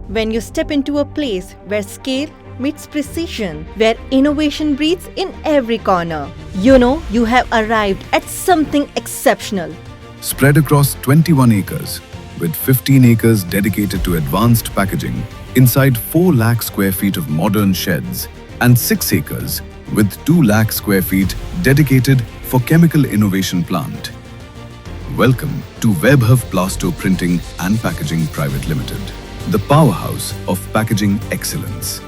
When you step into a place where scale meets precision, where innovation breathes in every corner, you know you have arrived at something exceptional. Spread across 21 acres, with 15 acres dedicated to advanced packaging, inside 4 lakh square feet of modern sheds, and 6 acres with 2 lakh square feet dedicated for chemical innovation plant. Welcome to Vaibhav Plasto Printing and Packaging Private Limited, the powerhouse of packaging excellence.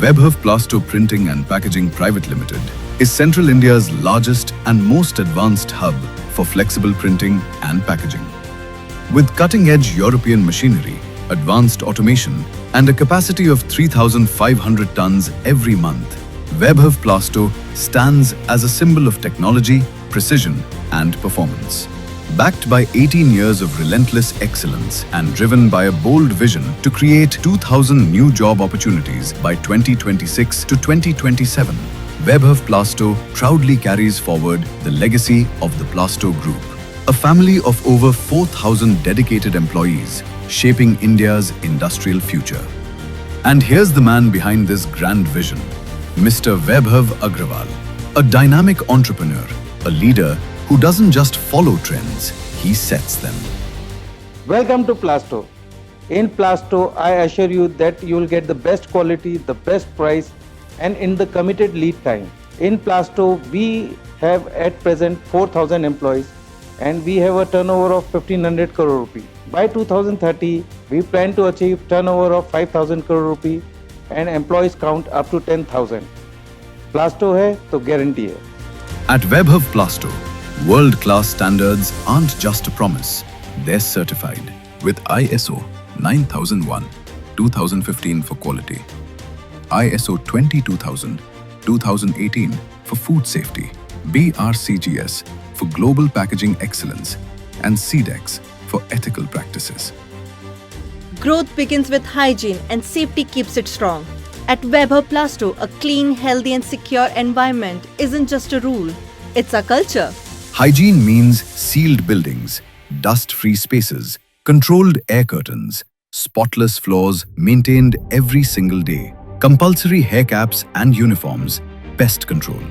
Vaibhav Plasto Printing and Packaging Private Limited is Central India's largest and most advanced hub for flexible printing and packaging. With cutting-edge European machinery, advanced automation, and a capacity of 3,500 tons every month, Vaibhav Plasto stands as a symbol of technology, precision, and performance. Backed by 18 years of relentless excellence and driven by a bold vision to create 2,000 new job opportunities by 2026 to 2027, Vaibhav Plasto proudly carries forward the legacy of the Plasto Group, a family of over 4,000 dedicated employees shaping India's industrial future. And here's the man behind this grand vision, Mr. Vaibhav Agrawal, a dynamic entrepreneur, a leader who doesn't just follow trends, he sets them. Welcome to Plasto. In Plasto, I assure you that you will get the best quality, the best price, and in the committed lead time. In Plasto, we have at present 4,000 employees and we have a turnover of 1,500 crore rupee. By 2030, we plan to achieve turnover of 5,000 crore rupee and employees count up to 10,000. Plasto hai to guarantee hai. At Vaibhav Plasto, world-class standards aren't just a promise, they're certified with ISO 9001-2015 for quality, ISO 22000-2018 for food safety, BRCGS for global packaging excellence, and CDEX for ethical practices. Growth begins with hygiene and safety keeps it strong. At Vaibhav Plasto, a clean, healthy and secure environment isn't just a rule, it's a culture. Hygiene means sealed buildings, dust-free spaces, controlled air curtains, spotless floors maintained every single day, compulsory hair caps and uniforms, pest control.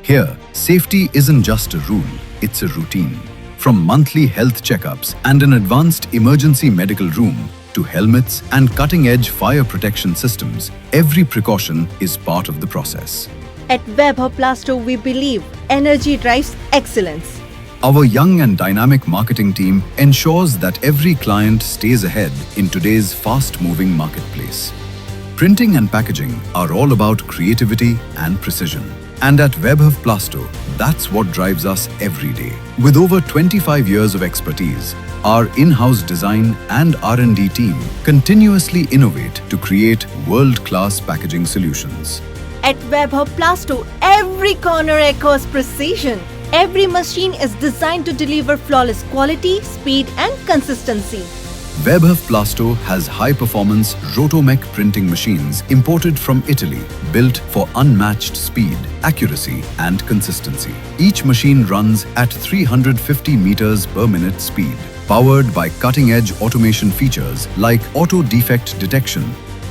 Here, safety isn't just a rule, it's a routine. From monthly health checkups and an advanced emergency medical room to helmets and cutting-edge fire protection systems, every precaution is part of the process. At Vaibhav Plasto, we believe energy drives excellence. Our young and dynamic marketing team ensures that every client stays ahead in today's fast-moving marketplace. Printing and packaging are all about creativity and precision. And at Vaibhav Plasto, that's what drives us every day. With over 25 years of expertise, our in-house design and R&D team continuously innovate to create world-class packaging solutions. At Vaibhav Plasto, every corner echoes precision. Every machine is designed to deliver flawless quality, speed and consistency. Vaibhav Plasto has high-performance Rotomech printing machines imported from Italy, built for unmatched speed, accuracy and consistency. Each machine runs at 350 meters per minute speed, powered by cutting-edge automation features like auto defect detection,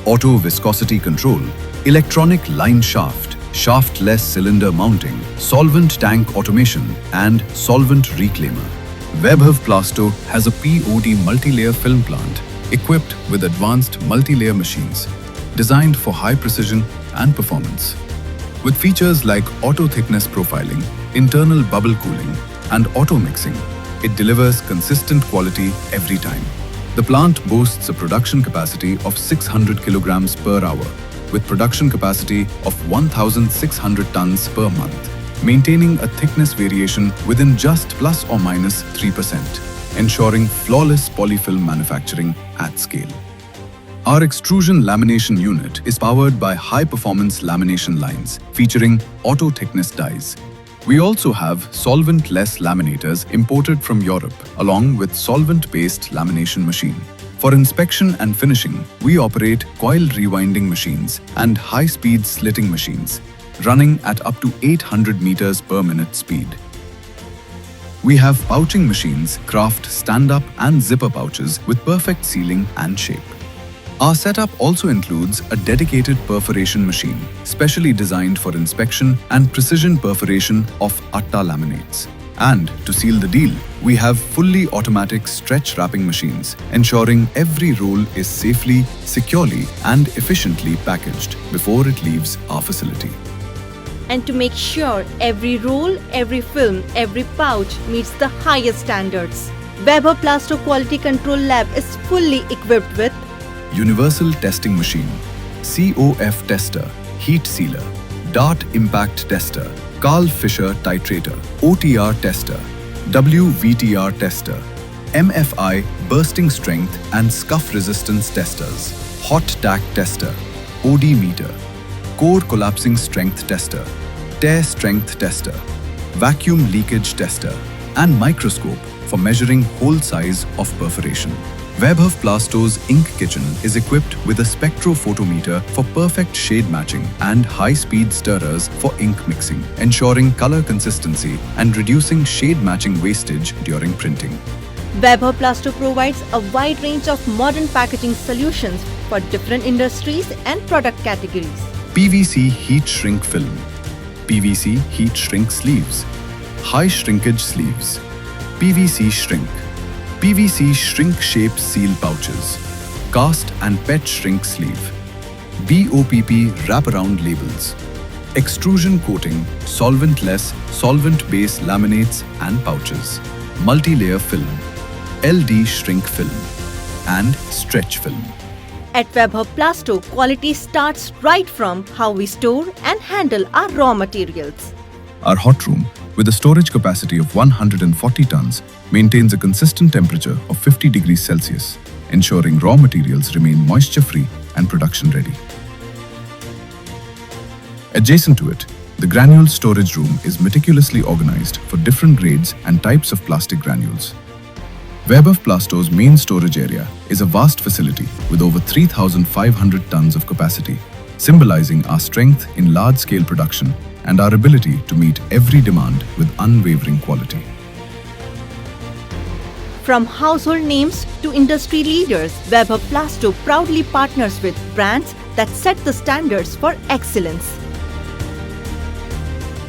auto viscosity control, electronic line shaft, shaftless cylinder mounting, solvent tank automation and solvent reclaimer. Vaibhav Plasto has a POD multi-layer film plant equipped with advanced multi-layer machines designed for high precision and performance. With features like auto thickness profiling, internal bubble cooling and auto mixing, it delivers consistent quality every time. The plant boasts a production capacity of 600 kilograms per hour with production capacity of 1,600 tons per month, maintaining a thickness variation within just plus or minus 3%, ensuring flawless polyfilm manufacturing at scale. Our extrusion lamination unit is powered by high-performance lamination lines featuring auto-thickness dies. We also have solvent-less laminators imported from Europe along with solvent-based lamination machine. For inspection and finishing, we operate coil rewinding machines and high-speed slitting machines, running at up to 800 meters per minute speed. We have pouching machines craft stand-up and zipper pouches with perfect sealing and shape. Our setup also includes a dedicated perforation machine, specially designed for inspection and precision perforation of atta laminates. And to seal the deal, we have fully automatic stretch wrapping machines, ensuring every roll is safely, securely, and efficiently packaged before it leaves our facility. And to make sure every roll, every film, every pouch meets the highest standards, Weber Plasto Quality Control Lab is fully equipped with Universal Testing Machine, COF Tester, Heat Sealer, Dart Impact Tester, Carl Fisher Titrator, OTR Tester, WVTR Tester, MFI Bursting Strength and Scuff Resistance Testers, Hot Tack Tester, OD Meter, Core Collapsing Strength Tester, Tear Strength Tester, Vacuum Leakage Tester, and Microscope for measuring hole size of perforation. Webhoff Plasto's Ink Kitchen is equipped with a spectrophotometer for perfect shade matching and high-speed stirrers for ink mixing, ensuring color consistency and reducing shade matching wastage during printing. Weber Plasto provides a wide range of modern packaging solutions for different industries and product categories. PVC Heat Shrink Film, PVC Heat Shrink Sleeves, High Shrinkage Sleeves, PVC Shrink, PVC Shrink Shape Seal Pouches, Cast and PET Shrink Sleeve, BOPP Wraparound Labels, Extrusion Coating, Solvent-less, Solvent-based Laminates and Pouches, Multi-layer Film, LD Shrink Film, and Stretch Film. At Weber Plasto, quality starts right from how we store and handle our raw materials. Our hot room, with a storage capacity of 140 tons, maintains a consistent temperature of 50 degrees Celsius, ensuring raw materials remain moisture-free and production-ready. Adjacent to it, the granule storage room is meticulously organized for different grades and types of plastic granules. Weber Plasto's main storage area is a vast facility with over 3,500 tons of capacity, symbolizing our strength in large-scale production and our ability to meet every demand with unwavering quality. From household names to industry leaders, Weber Plasto proudly partners with brands that set the standards for excellence.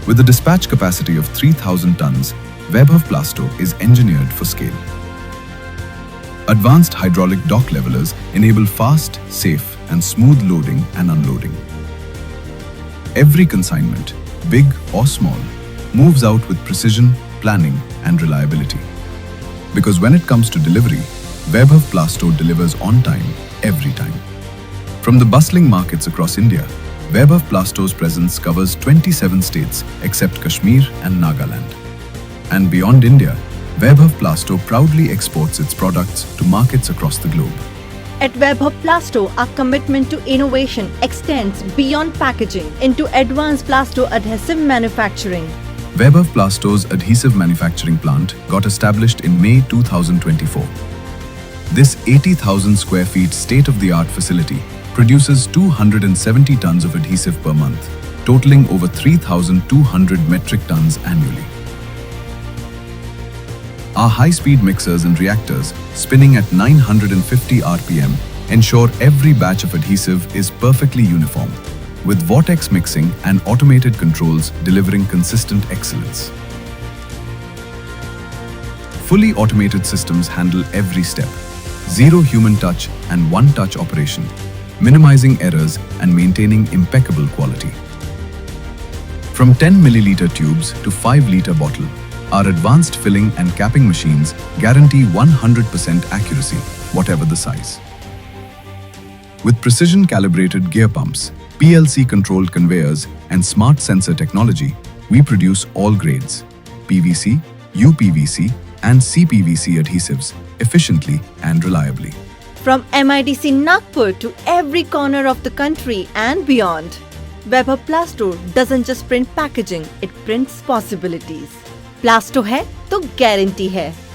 With a dispatch capacity of 3,000 tons, Weber Plasto is engineered for scale. Advanced hydraulic dock levelers enable fast, safe, and smooth loading and unloading. Every consignment, big or small, moves out with precision, planning, and reliability. Because when it comes to delivery, Weber Plasto delivers on time, every time. From the bustling markets across India, Weber Plasto's presence covers 27 states except Kashmir and Nagaland. And beyond India, Weber Plasto proudly exports its products to markets across the globe. At Weber Plasto, our commitment to innovation extends beyond packaging into advanced plasto adhesive manufacturing. Weber Plasto's adhesive manufacturing plant got established in May 2024. This 80,000 square feet state-of-the-art facility produces 270 tons of adhesive per month, totaling over 3,200 metric tons annually. Our high-speed mixers and reactors, spinning at 950 RPM, ensure every batch of adhesive is perfectly uniform, with vortex mixing and automated controls delivering consistent excellence. Fully automated systems handle every step, zero human touch and one-touch operation, minimizing errors and maintaining impeccable quality. From 10 milliliter tubes to 5-liter bottle, our advanced filling and capping machines guarantee 100% accuracy, whatever the size. With precision-calibrated gear pumps, PLC-controlled conveyors, and smart sensor technology, we produce all grades, PVC, UPVC, and CPVC adhesives efficiently and reliably. From MIDC Nagpur to every corner of the country and beyond, Weber Plasto doesn't just print packaging, it prints possibilities. Plaster है तो guarantee है।